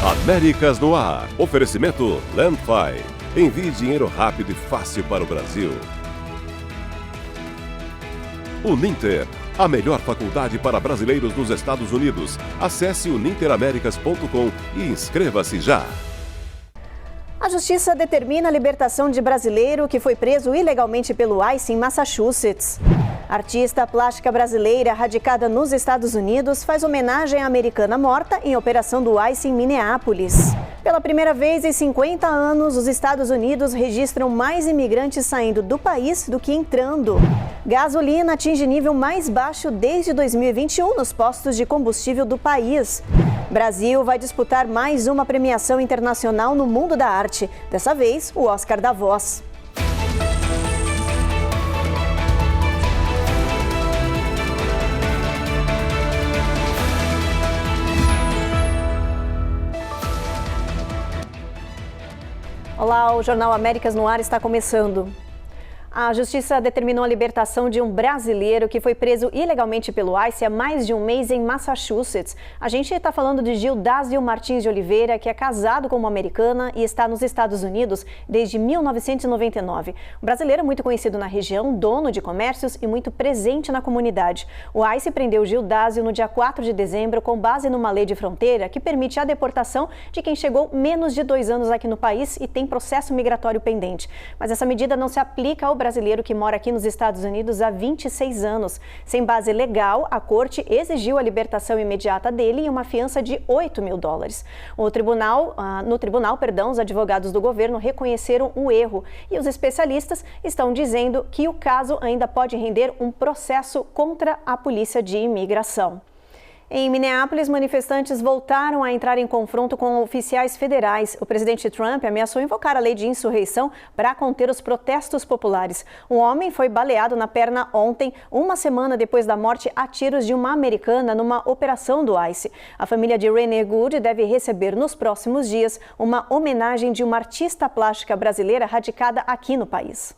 Américas no Ar. Oferecimento Landfi. Envie dinheiro rápido e fácil para o Brasil. Uninter. A melhor faculdade para brasileiros nos Estados Unidos. Acesse uninteraméricas.com e inscreva-se já. A justiça determina a libertação de brasileiro que foi preso ilegalmente pelo ICE em Massachusetts. Artista plástica brasileira radicada nos Estados Unidos faz homenagem à americana morta em operação do ICE em Minneapolis. Pela primeira vez em 50 anos, os Estados Unidos registram mais imigrantes saindo do país do que entrando. Gasolina atinge nível mais baixo desde 2021 nos postos de combustível do país. Brasil vai disputar mais uma premiação internacional no mundo da arte. Dessa vez, o Oscar da Voz. Olá, o Jornal Américas no Ar está começando. A Justiça determinou a libertação de um brasileiro que foi preso ilegalmente pelo ICE há mais de um mês em Massachusetts. A gente está falando de Gildásio Martins de Oliveira, que é casado com uma americana e está nos Estados Unidos desde 1999. O brasileiro é muito conhecido na região, dono de comércios e muito presente na comunidade. O ICE prendeu Gildásio no dia 4 de dezembro com base numa lei de fronteira que permite a deportação de quem chegou menos de 2 anos aqui no país e tem processo migratório pendente. Mas essa medida não se aplica ao brasileiro que mora aqui nos Estados Unidos há 26 anos. Sem base legal, a corte exigiu a libertação imediata dele e uma fiança de $8 mil. No tribunal, os advogados do governo reconheceram o erro e os especialistas estão dizendo que o caso ainda pode render um processo contra a Polícia de Imigração. Em Minneapolis, manifestantes voltaram a entrar em confronto com oficiais federais. O presidente Trump ameaçou invocar a lei de insurreição para conter os protestos populares. Um homem foi baleado na perna ontem, uma semana depois da morte a tiros de uma americana numa operação do ICE. A família de Renee Good deve receber nos próximos dias uma homenagem de uma artista plástica brasileira radicada aqui no país.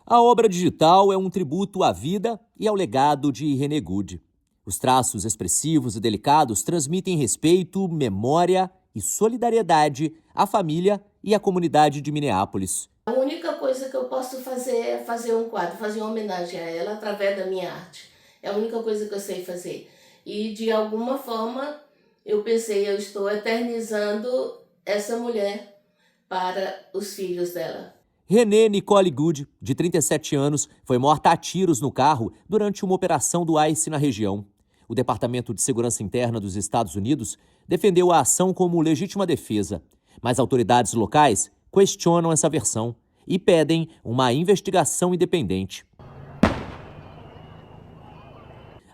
A obra digital é um tributo à vida e ao legado de Renee Good. Os traços expressivos e delicados transmitem respeito, memória e solidariedade à família e à comunidade de Minneapolis. A única coisa que eu posso fazer é fazer um quadro, fazer uma homenagem a ela através da minha arte. É a única coisa que eu sei fazer. E, de alguma forma, eu pensei, eu estou eternizando essa mulher para os filhos dela. Renee Nicole Good, de 37 anos, foi morta a tiros no carro durante uma operação do ICE na região. O Departamento de Segurança Interna dos Estados Unidos defendeu a ação como legítima defesa, mas autoridades locais questionam essa versão e pedem uma investigação independente.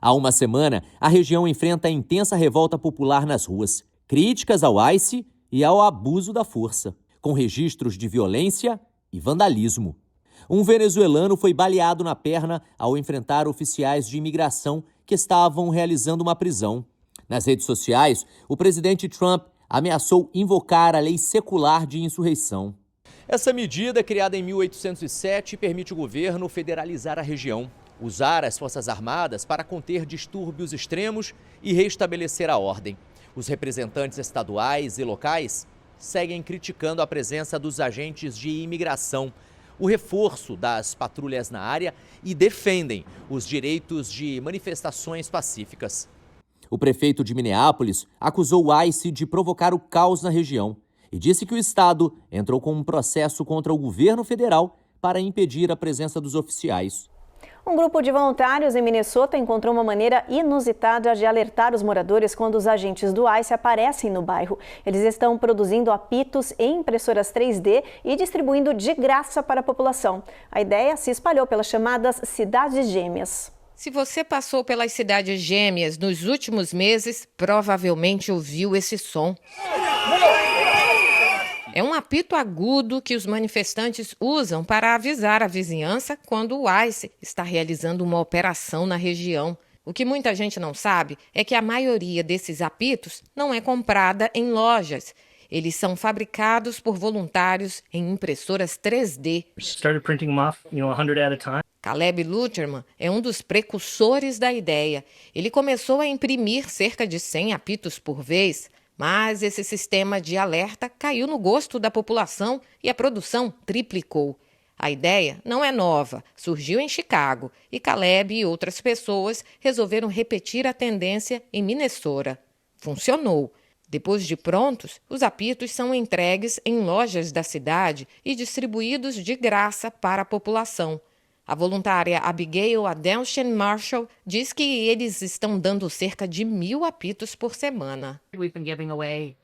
Há uma semana, a região enfrenta intensa revolta popular nas ruas, críticas ao ICE e ao abuso da força, com registros de violência e vandalismo. Um venezuelano foi baleado na perna ao enfrentar oficiais de imigração que estavam realizando uma prisão. Nas redes sociais, o presidente Trump ameaçou invocar a lei secular de insurreição. Essa medida, criada em 1807, permite ao governo federalizar a região, usar as Forças Armadas para conter distúrbios extremos e restabelecer a ordem. Os representantes estaduais e locais seguem criticando a presença dos agentes de imigração, o reforço das patrulhas na área e defendem os direitos de manifestações pacíficas. O prefeito de Minneapolis acusou o ICE de provocar o caos na região e disse que o estado entrou com um processo contra o governo federal para impedir a presença dos oficiais. Um grupo de voluntários em Minnesota encontrou uma maneira inusitada de alertar os moradores quando os agentes do ICE aparecem no bairro. Eles estão produzindo apitos em impressoras 3D e distribuindo de graça para a população. A ideia se espalhou pelas chamadas cidades gêmeas. Se você passou pelas cidades gêmeas nos últimos meses, provavelmente ouviu esse som. É um apito agudo que os manifestantes usam para avisar a vizinhança quando o ICE está realizando uma operação na região. O que muita gente não sabe é que a maioria desses apitos não é comprada em lojas. Eles são fabricados por voluntários em impressoras 3D. Caleb Luterman é um dos precursores da ideia. Ele começou a imprimir cerca de 100 apitos por vez, Mas esse sistema de alerta caiu no gosto da população e a produção triplicou. A ideia não é nova, surgiu em Chicago e Caleb e outras pessoas resolveram repetir a tendência em Minnesota. Funcionou. Depois de prontos, os apitos são entregues em lojas da cidade e distribuídos de graça para a população. A voluntária Abigail Adelson Marshall diz que eles estão dando cerca de 1.000 apitos por semana. We've been giving away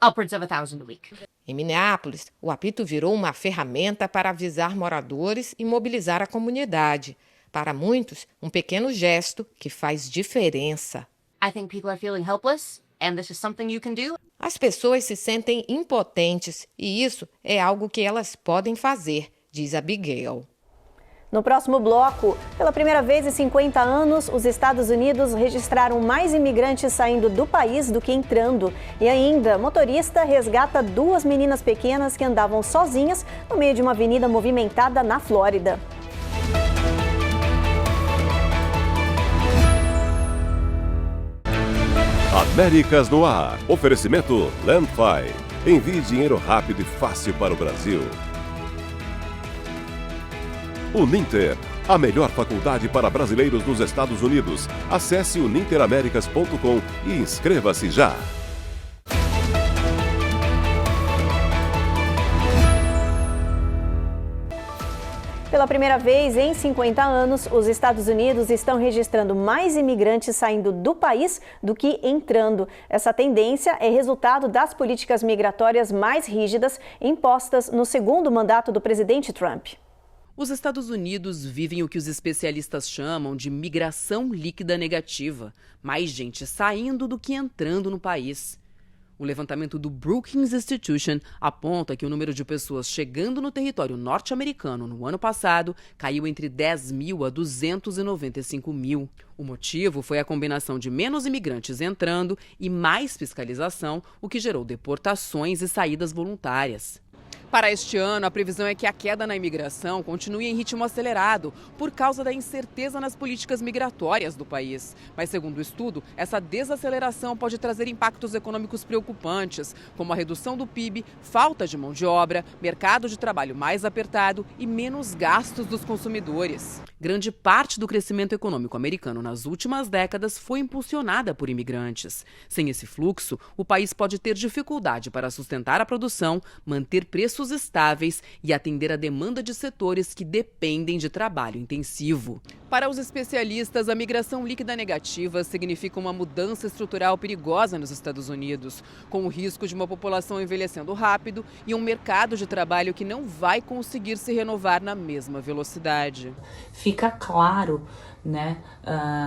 upwards of 1,000 a week. Em Minneapolis, o apito virou uma ferramenta para avisar moradores e mobilizar a comunidade. Para muitos, um pequeno gesto que faz diferença. I think people are feeling helpless, and this is something you can do. As pessoas se sentem impotentes e isso é algo que elas podem fazer, diz Abigail. No próximo bloco, pela primeira vez em 50 anos, os Estados Unidos registraram mais imigrantes saindo do país do que entrando. E ainda, motorista resgata 2 meninas pequenas que andavam sozinhas no meio de uma avenida movimentada na Flórida. Américas no Ar. Oferecimento Landfi. Envie dinheiro rápido e fácil para o Brasil. Uninter, a melhor faculdade para brasileiros nos Estados Unidos. Acesse uninteraméricas.com e inscreva-se já. Pela primeira vez em 50 anos, os Estados Unidos estão registrando mais imigrantes saindo do país do que entrando. Essa tendência é resultado das políticas migratórias mais rígidas impostas no segundo mandato do presidente Trump. Os Estados Unidos vivem o que os especialistas chamam de migração líquida negativa. Mais gente saindo do que entrando no país. O levantamento do Brookings Institution aponta que o número de pessoas chegando no território norte-americano no ano passado caiu entre 10 mil a 295 mil. O motivo foi a combinação de menos imigrantes entrando e mais fiscalização, o que gerou deportações e saídas voluntárias. Para este ano, a previsão é que a queda na imigração continue em ritmo acelerado por causa da incerteza nas políticas migratórias do país. Mas, segundo o estudo, essa desaceleração pode trazer impactos econômicos preocupantes, como a redução do PIB, falta de mão de obra, mercado de trabalho mais apertado e menos gastos dos consumidores. Grande parte do crescimento econômico americano nas últimas décadas foi impulsionada por imigrantes. Sem esse fluxo, o país pode ter dificuldade para sustentar a produção, manter preços estáveis e atender a demanda de setores que dependem de trabalho intensivo. Para os especialistas, a migração líquida negativa significa uma mudança estrutural perigosa nos Estados Unidos, com o risco de uma população envelhecendo rápido e um mercado de trabalho que não vai conseguir se renovar na mesma velocidade. Fica claro,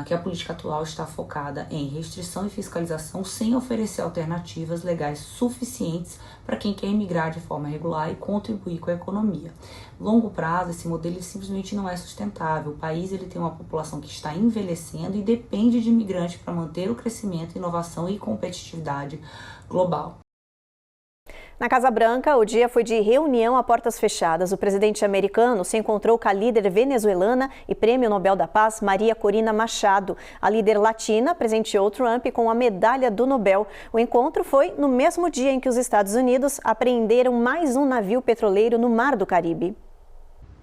que a política atual está focada em restrição e fiscalização sem oferecer alternativas legais suficientes para quem quer emigrar de forma regular e contribuir com a economia. Longo prazo, esse modelo simplesmente não é sustentável. O país tem uma população que está envelhecendo e depende de imigrantes para manter o crescimento, inovação e competitividade global. Na Casa Branca, o dia foi de reunião a portas fechadas. O presidente americano se encontrou com a líder venezuelana e Prêmio Nobel da Paz, Maria Corina Machado. A líder latina presenteou Trump com a medalha do Nobel. O encontro foi no mesmo dia em que os Estados Unidos apreenderam mais um navio petroleiro no Mar do Caribe.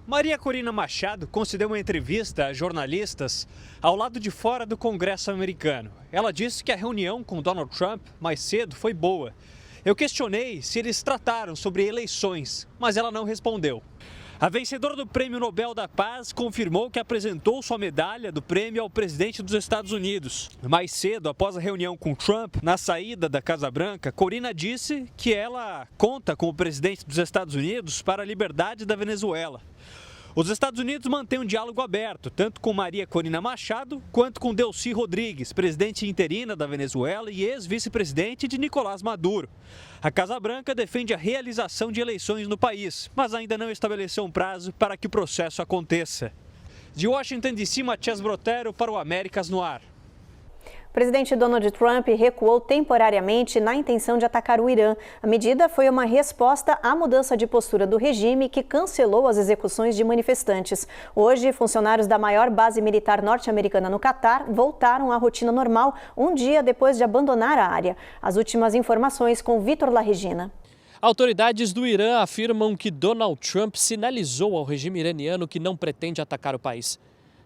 Maria Corina Machado concedeu uma entrevista a jornalistas ao lado de fora do Congresso americano. Ela disse que a reunião com Donald Trump mais cedo foi boa. Eu questionei se eles trataram sobre eleições, mas ela não respondeu. A vencedora do Prêmio Nobel da Paz confirmou que apresentou sua medalha do prêmio ao presidente dos Estados Unidos. Mais cedo, após a reunião com Trump, na saída da Casa Branca, Corina disse que ela conta com o presidente dos Estados Unidos para a liberdade da Venezuela. Os Estados Unidos mantêm um diálogo aberto, tanto com Maria Corina Machado, quanto com Delcy Rodrigues, presidente interina da Venezuela e ex-vice-presidente de Nicolás Maduro. A Casa Branca defende a realização de eleições no país, mas ainda não estabeleceu um prazo para que o processo aconteça. De Washington, D.C., Matias Brotero para o Américas no Ar. O presidente Donald Trump recuou temporariamente na intenção de atacar o Irã. A medida foi uma resposta à mudança de postura do regime que cancelou as execuções de manifestantes. Hoje, funcionários da maior base militar norte-americana no Catar voltaram à rotina normal um dia depois de abandonar a área. As últimas informações com Vitor Larregina. Autoridades do Irã afirmam que Donald Trump sinalizou ao regime iraniano que não pretende atacar o país.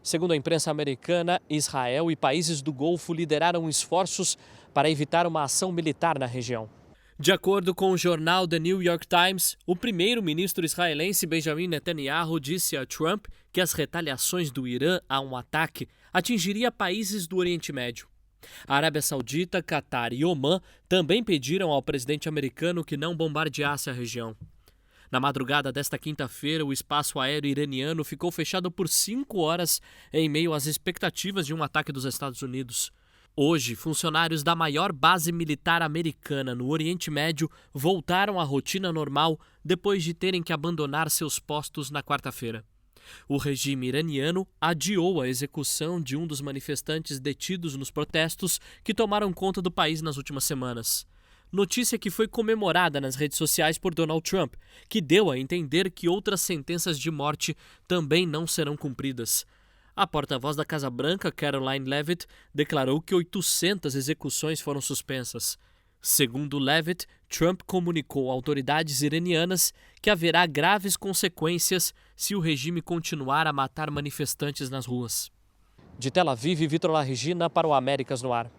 Segundo a imprensa americana, Israel e países do Golfo lideraram esforços para evitar uma ação militar na região. De acordo com o jornal The New York Times, o primeiro-ministro israelense Benjamin Netanyahu disse a Trump que as retaliações do Irã a um ataque atingiria países do Oriente Médio. A Arábia Saudita, Catar e Omã também pediram ao presidente americano que não bombardeasse a região. Na madrugada desta quinta-feira, o espaço aéreo iraniano ficou fechado por 5 horas em meio às expectativas de um ataque dos Estados Unidos. Hoje, funcionários da maior base militar americana no Oriente Médio voltaram à rotina normal depois de terem que abandonar seus postos na quarta-feira. O regime iraniano adiou a execução de um dos manifestantes detidos nos protestos que tomaram conta do país nas últimas semanas. Notícia que foi comemorada nas redes sociais por Donald Trump, que deu a entender que outras sentenças de morte também não serão cumpridas. A porta-voz da Casa Branca, Caroline Leavitt, declarou que 800 execuções foram suspensas. Segundo Leavitt, Trump comunicou a autoridades iranianas que haverá graves consequências se o regime continuar a matar manifestantes nas ruas. De Tel Aviv, Vitor Larregina para o Américas no Ar.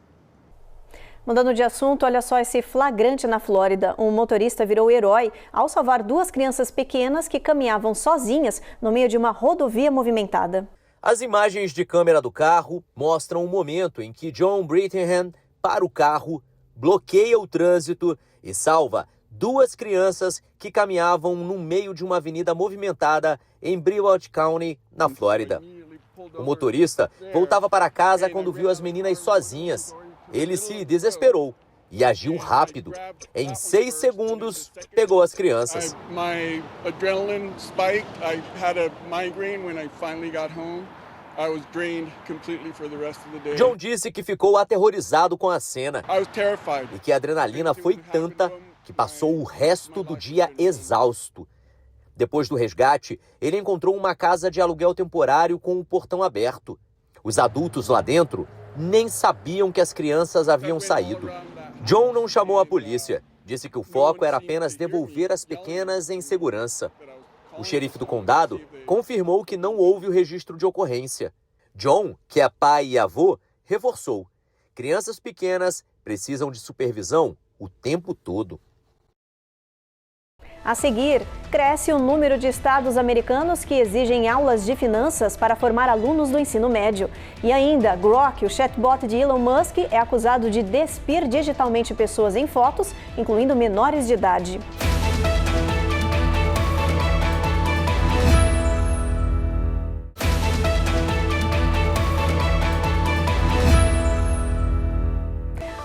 Mudando de assunto, olha só esse flagrante na Flórida. Um motorista virou herói ao salvar 2 crianças pequenas que caminhavam sozinhas no meio de uma rodovia movimentada. As imagens de câmera do carro mostram o momento em que John Brittingham para o carro, bloqueia o trânsito e salva 2 crianças que caminhavam no meio de uma avenida movimentada em Brevard County, na Flórida. O motorista voltava para casa quando viu as meninas sozinhas. Ele se desesperou e agiu rápido. Em 6 segundos, pegou as crianças. John disse que ficou aterrorizado com a cena e que a adrenalina foi tanta que passou o resto do dia exausto. Depois do resgate, ele encontrou uma casa de aluguel temporário com o portão aberto. Os adultos lá dentro nem sabiam que as crianças haviam saído. John não chamou a polícia. Disse que o foco era apenas devolver as pequenas em segurança. O xerife do condado confirmou que não houve o registro de ocorrência. John, que é pai e avô, reforçou: crianças pequenas precisam de supervisão o tempo todo. A seguir, cresce o número de estados americanos que exigem aulas de finanças para formar alunos do ensino médio. E ainda, Grok, o chatbot de Elon Musk, é acusado de despir digitalmente pessoas em fotos, incluindo menores de idade.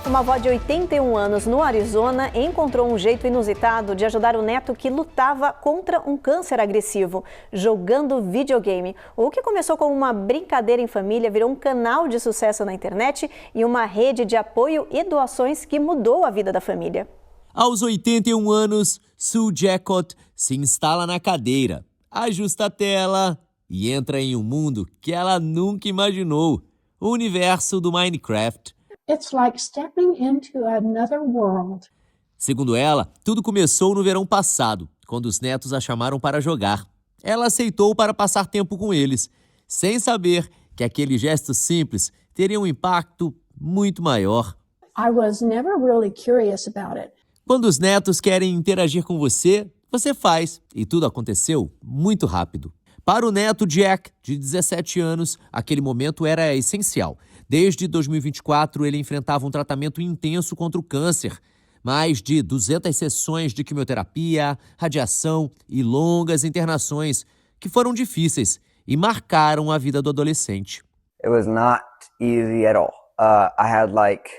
Uma avó de 81 anos no Arizona encontrou um jeito inusitado de ajudar o neto que lutava contra um câncer agressivo, jogando videogame. O que começou como uma brincadeira em família virou um canal de sucesso na internet e uma rede de apoio e doações que mudou a vida da família. Aos 81 anos, Sue Jacott se instala na cadeira, ajusta a tela e entra em um mundo que ela nunca imaginou, o universo do Minecraft. It's like stepping into another world. Segundo ela, tudo começou no verão passado, quando os netos a chamaram para jogar. Ela aceitou para passar tempo com eles, sem saber que aquele gesto simples teria um impacto muito maior. I was never really curious about it. Quando os netos querem interagir com você, você faz, e tudo aconteceu muito rápido. Para o neto Jack, de 17 anos, aquele momento era essencial. Desde 2024, ele enfrentava um tratamento intenso contra o câncer. Mais de 200 sessões de quimioterapia, radiação e longas internações, que foram difíceis e marcaram a vida do adolescente. It was not easy at all. I had like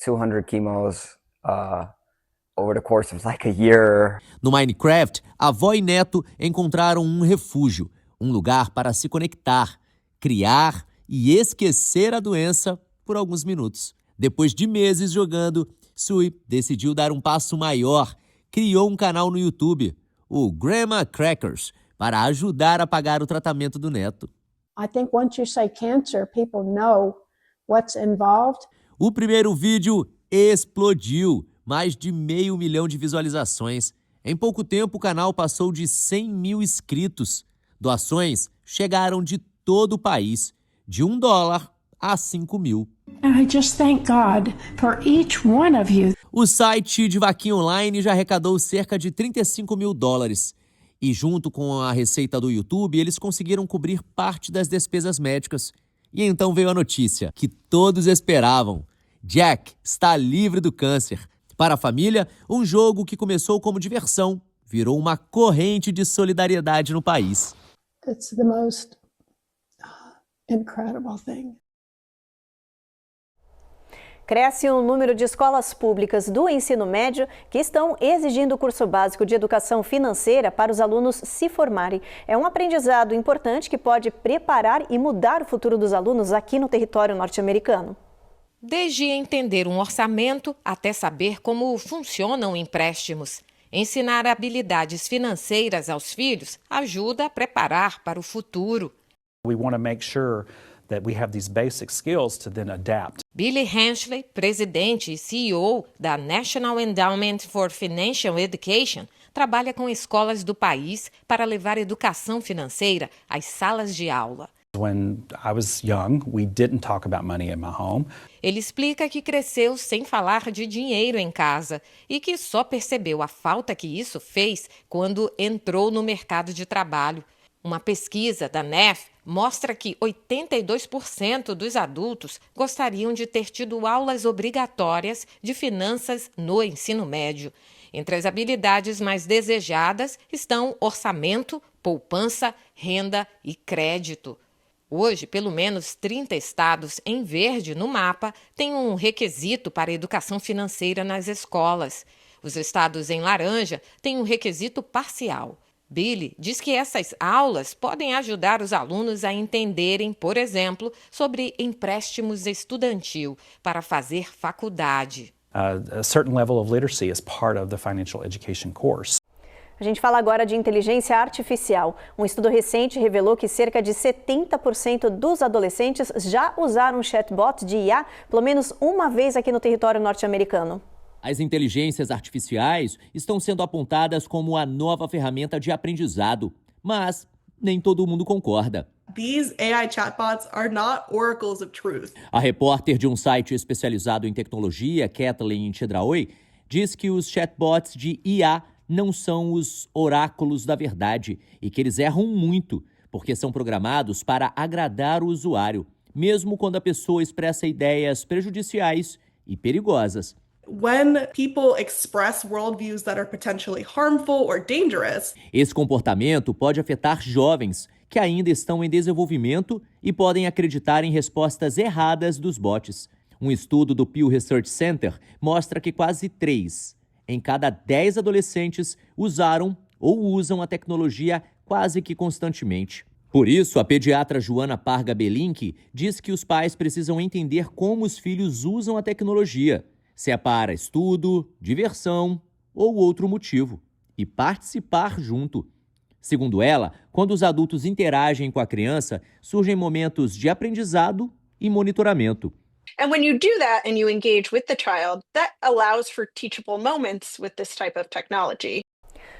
200 chemos over the course of like a year. No Minecraft, a avó e neto encontraram um refúgio, um lugar para se conectar, criar e esquecer a doença por alguns minutos. Depois de meses jogando, Sui decidiu dar um passo maior. Criou um canal no YouTube, o Grandma Crackers, para ajudar a pagar o tratamento do neto. I think once you say cancer, people know what's involved. O primeiro vídeo explodiu, mais de 500 mil de visualizações. Em pouco tempo, o canal passou de 100 mil inscritos. Doações chegaram de todo o país, de $1 a 5 mil. And I just thank God for each one of you. O site de vaquinha online já arrecadou cerca de $35 mil. E junto com a receita do YouTube, eles conseguiram cobrir parte das despesas médicas. E então veio a notícia que todos esperavam. Jack está livre do câncer. Para a família, um jogo que começou como diversão virou uma corrente de solidariedade no país. It's the most incredible thing. Cresce o número de escolas públicas do ensino médio que estão exigindo o curso básico de educação financeira para os alunos se formarem. É um aprendizado importante que pode preparar e mudar o futuro dos alunos aqui no território norte-americano. Desde entender um orçamento até saber como funcionam empréstimos. Ensinar habilidades financeiras aos filhos ajuda a preparar para o futuro. We want to make sure that we have these basic skills to then adapt. Billy Hensley, presidente e CEO da National Endowment for Financial Education, trabalha com escolas do país para levar educação financeira às salas de aula. When I was young, we didn't talk about money in my home. Ele explica que cresceu sem falar de dinheiro em casa e que só percebeu a falta que isso fez quando entrou no mercado de trabalho. Uma pesquisa da NEF mostra que 82% dos adultos gostariam de ter tido aulas obrigatórias de finanças no ensino médio. Entre as habilidades mais desejadas estão orçamento, poupança, renda e crédito. Hoje, pelo menos 30 estados em verde no mapa têm um requisito para a educação financeira nas escolas. Os estados em laranja têm um requisito parcial. Billy diz que essas aulas podem ajudar os alunos a entenderem, por exemplo, sobre empréstimos estudantil para fazer faculdade. A certain level of literacy is part of the financial education course. A gente fala agora de inteligência artificial. Um estudo recente revelou que cerca de 70% dos adolescentes já usaram chatbot de IA pelo menos uma vez aqui no território norte-americano. As inteligências artificiais estão sendo apontadas como a nova ferramenta de aprendizado, mas nem todo mundo concorda. These AI chatbots are not oracles of truth. A repórter de um site especializado em tecnologia, Kathleen Chedraui, diz que os chatbots de IA não são os oráculos da verdade e que eles erram muito, porque são programados para agradar o usuário, mesmo quando a pessoa expressa ideias prejudiciais e perigosas. When people express worldviews that are potentially harmful or dangerous, esse comportamento pode afetar jovens que ainda estão em desenvolvimento e podem acreditar em respostas erradas dos bots. Um estudo do Pew Research Center mostra que quase 3 em cada 10 adolescentes usaram ou usam a tecnologia quase que constantemente. Por isso, a pediatra Joana Parga Belink diz que os pais precisam entender como os filhos usam a tecnologia, se é para estudo, diversão ou outro motivo, e participar junto. Segundo ela, quando os adultos interagem com a criança, surgem momentos de aprendizado e monitoramento. And when you do that and you engage with the child, that allows for teachable moments with this type of technology.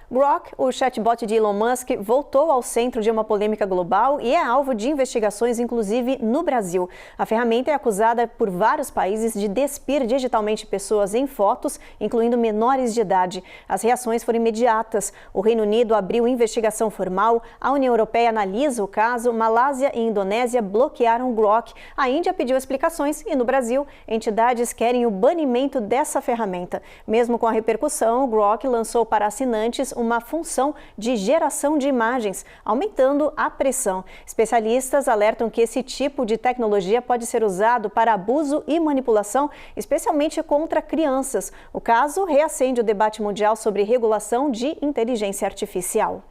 Grok, o chatbot de Elon Musk, voltou ao centro de uma polêmica global e é alvo de investigações, inclusive no Brasil. A ferramenta é acusada por vários países de despir digitalmente pessoas em fotos, incluindo menores de idade. As reações foram imediatas. O Reino Unido abriu investigação formal, a União Europeia analisa o caso, Malásia e Indonésia bloquearam o Grok. A Índia pediu explicações e, no Brasil, entidades querem o banimento dessa ferramenta. Mesmo com a repercussão, o Grok lançou para assinantes uma função de geração de imagens, aumentando a pressão. Especialistas alertam que esse tipo de tecnologia pode ser usado para abuso e manipulação, especialmente contra crianças. O caso reacende o debate mundial sobre regulação de inteligência artificial.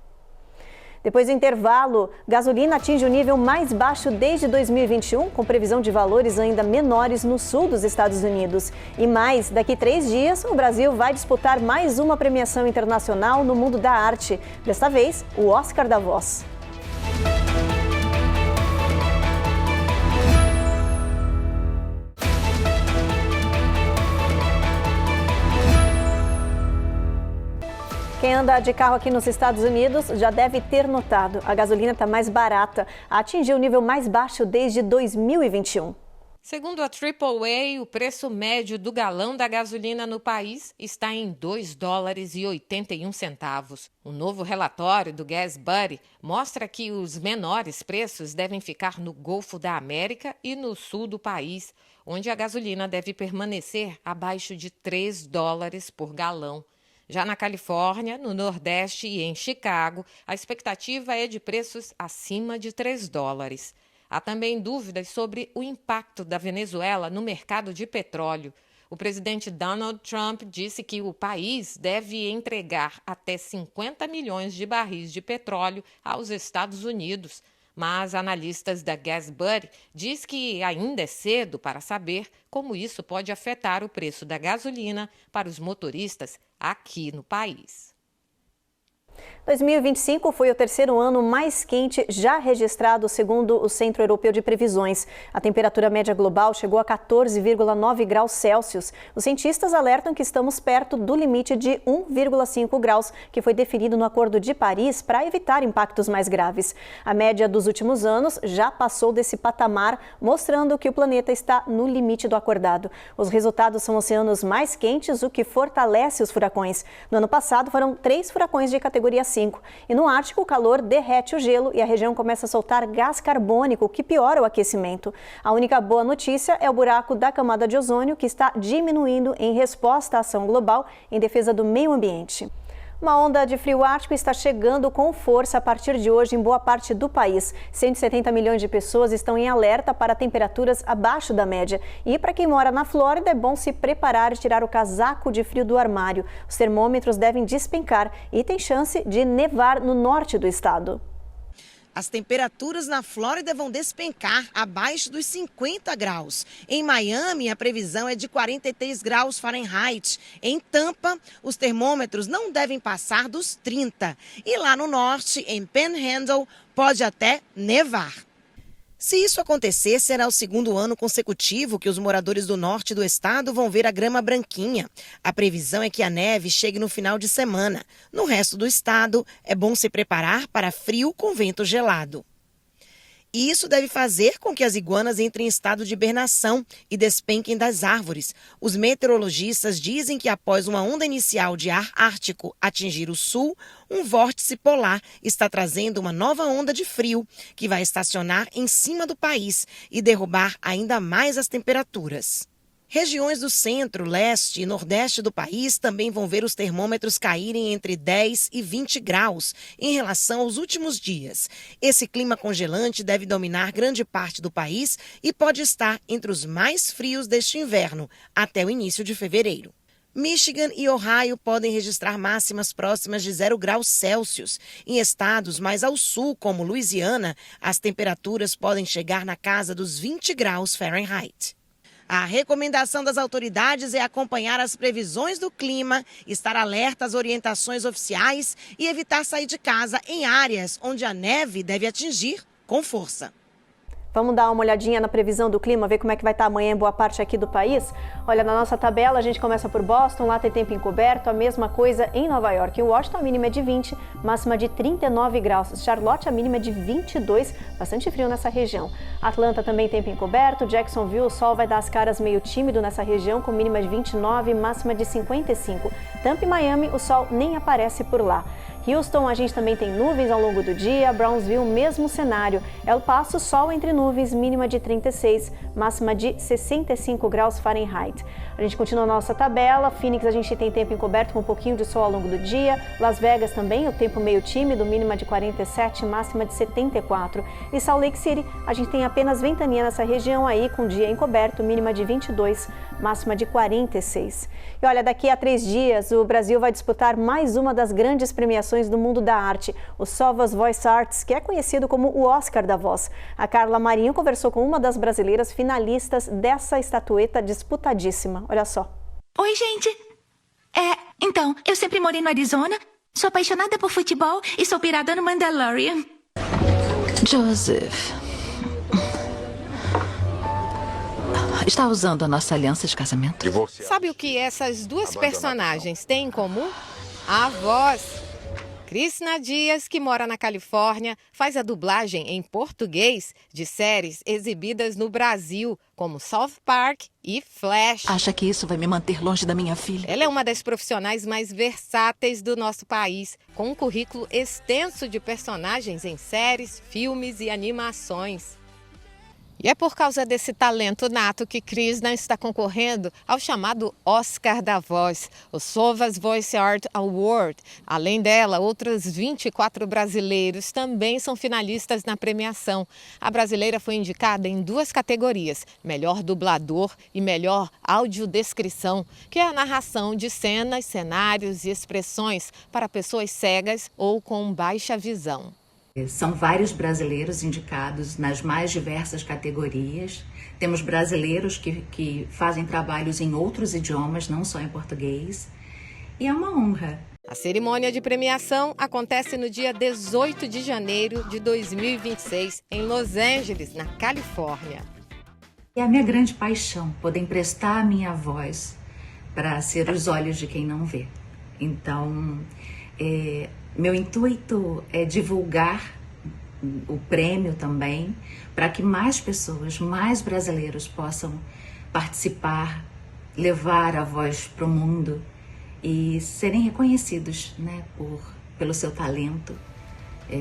Depois do intervalo, gasolina atinge o nível mais baixo desde 2021, com previsão de valores ainda menores no sul dos Estados Unidos. E mais, daqui 3 dias, o Brasil vai disputar mais uma premiação internacional no mundo da arte. Desta vez, o Oscar da Voz. Quem anda de carro aqui nos Estados Unidos já deve ter notado. A gasolina está mais barata, atingiu o nível mais baixo desde 2021. Segundo a AAA, o preço médio do galão da gasolina no país está em $2,81. O novo relatório do Gas Buddy mostra que os menores preços devem ficar no Golfo da América e no sul do país, onde a gasolina deve permanecer abaixo de $3 por galão. Já na Califórnia, no Nordeste e em Chicago, a expectativa é de preços acima de $3. Há também dúvidas sobre o impacto da Venezuela no mercado de petróleo. O presidente Donald Trump disse que o país deve entregar até 50 milhões de barris de petróleo aos Estados Unidos. Mas analistas da Gas Buddy dizem que ainda é cedo para saber como isso pode afetar o preço da gasolina para os motoristas aqui no país. 2025 foi o terceiro ano mais quente já registrado, segundo o Centro Europeu de Previsões. A temperatura média global chegou a 14,9 graus Celsius. Os cientistas alertam que estamos perto do limite de 1,5 graus, que foi definido no Acordo de Paris para evitar impactos mais graves. A média dos últimos anos já passou desse patamar, mostrando que o planeta está no limite do acordado. Os resultados são oceanos mais quentes, o que fortalece os furacões. No ano passado, foram 3 furacões de categoria 5. E no Ártico, o calor derrete o gelo e a região começa a soltar gás carbônico, que piora o aquecimento. A única boa notícia é o buraco da camada de ozônio, que está diminuindo em resposta à ação global em defesa do meio ambiente. Uma onda de frio ártico está chegando com força a partir de hoje em boa parte do país. 170 milhões de pessoas estão em alerta para temperaturas abaixo da média. E para quem mora na Flórida, é bom se preparar e tirar o casaco de frio do armário. Os termômetros devem despencar e tem chance de nevar no norte do estado. As temperaturas na Flórida vão despencar abaixo dos 50 graus. Em Miami, a previsão é de 43 graus Fahrenheit. Em Tampa, os termômetros não devem passar dos 30. E lá no norte, em Panhandle, pode até nevar. Se isso acontecer, será o segundo ano consecutivo que os moradores do norte do estado vão ver a grama branquinha. A previsão é que a neve chegue no final de semana. No resto do estado, é bom se preparar para frio com vento gelado. E isso deve fazer com que as iguanas entrem em estado de hibernação e despenquem das árvores. Os meteorologistas dizem que após uma onda inicial de ar ártico atingir o sul, um vórtice polar está trazendo uma nova onda de frio que vai estacionar em cima do país e derrubar ainda mais as temperaturas. Regiões do centro, leste e nordeste do país também vão ver os termômetros caírem entre 10 e 20 graus em relação aos últimos dias. Esse clima congelante deve dominar grande parte do país e pode estar entre os mais frios deste inverno, até o início de fevereiro. Michigan e Ohio podem registrar máximas próximas de 0 graus Celsius. Em estados mais ao sul, como Louisiana, as temperaturas podem chegar na casa dos 20 graus Fahrenheit. A recomendação das autoridades é acompanhar as previsões do clima, estar alerta às orientações oficiais e evitar sair de casa em áreas onde a neve deve atingir com força. Vamos dar uma olhadinha na previsão do clima, ver como é que vai estar amanhã em boa parte aqui do país? Olha, na nossa tabela a gente começa por Boston, lá tem tempo encoberto, a mesma coisa em Nova York. Em Washington a mínima é de 20, máxima de 39 graus. Charlotte a mínima é de 22, bastante frio nessa região. Atlanta também tempo encoberto, Jacksonville o sol vai dar as caras meio tímido nessa região, com mínima de 29, máxima de 55. Tampa e Miami o sol nem aparece por lá. Houston, a gente também tem nuvens ao longo do dia. Brownsville, mesmo cenário. El Paso, sol entre nuvens, mínima de 36, máxima de 65 graus Fahrenheit. A gente continua a nossa tabela. Phoenix, a gente tem tempo encoberto com um pouquinho de sol ao longo do dia. Las Vegas também, o tempo meio tímido, mínima de 47, máxima de 74. E Salt Lake City, a gente tem apenas ventania nessa região aí, com dia encoberto, mínima de 22, máxima de 46. E olha, daqui a 3 dias, o Brasil vai disputar mais uma das grandes premiações premiações do mundo da arte, o Sovas Voice Arts, que é conhecido como o Oscar da Voz. A Carla Marinho conversou com uma das brasileiras finalistas dessa estatueta disputadíssima. Olha só. Oi, gente. Então, eu sempre morei no Arizona, sou apaixonada por futebol e sou pirada no Mandalorian. Joseph está usando a nossa aliança de casamento? Sabe o que essas duas personagens têm em comum? A voz. Krishna Dias, que mora na Califórnia, faz a dublagem em português de séries exibidas no Brasil, como South Park e Flash. Acha que isso vai me manter longe da minha filha? Ela é uma das profissionais mais versáteis do nosso país, com um currículo extenso de personagens em séries, filmes e animações. E é por causa desse talento nato que Krishna está concorrendo ao chamado Oscar da Voz, o Sovas Voice Art Award. Além dela, outros 24 brasileiros também são finalistas na premiação. A brasileira foi indicada em 2 categorias, melhor dublador e melhor audiodescrição, que é a narração de cenas, cenários e expressões para pessoas cegas ou com baixa visão. São vários brasileiros indicados nas mais diversas categorias. Temos brasileiros que fazem trabalhos em outros idiomas, não só em português. E é uma honra. A cerimônia de premiação acontece no dia 18 de janeiro de 2026, em Los Angeles, na Califórnia. É a minha grande paixão, poder emprestar a minha voz para ser os olhos de quem não vê. Então, meu intuito é divulgar o prêmio também, para que mais pessoas, mais brasileiros possam participar, levar a voz para o mundo e serem reconhecidos, né, pelo seu talento,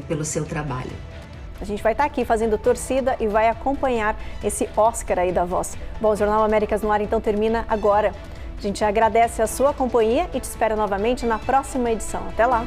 pelo seu trabalho. A gente vai estar aqui fazendo torcida e vai acompanhar esse Oscar aí da voz. Bom, o Jornal Américas no Ar então termina agora. A gente agradece a sua companhia e te espera novamente na próxima edição. Até lá!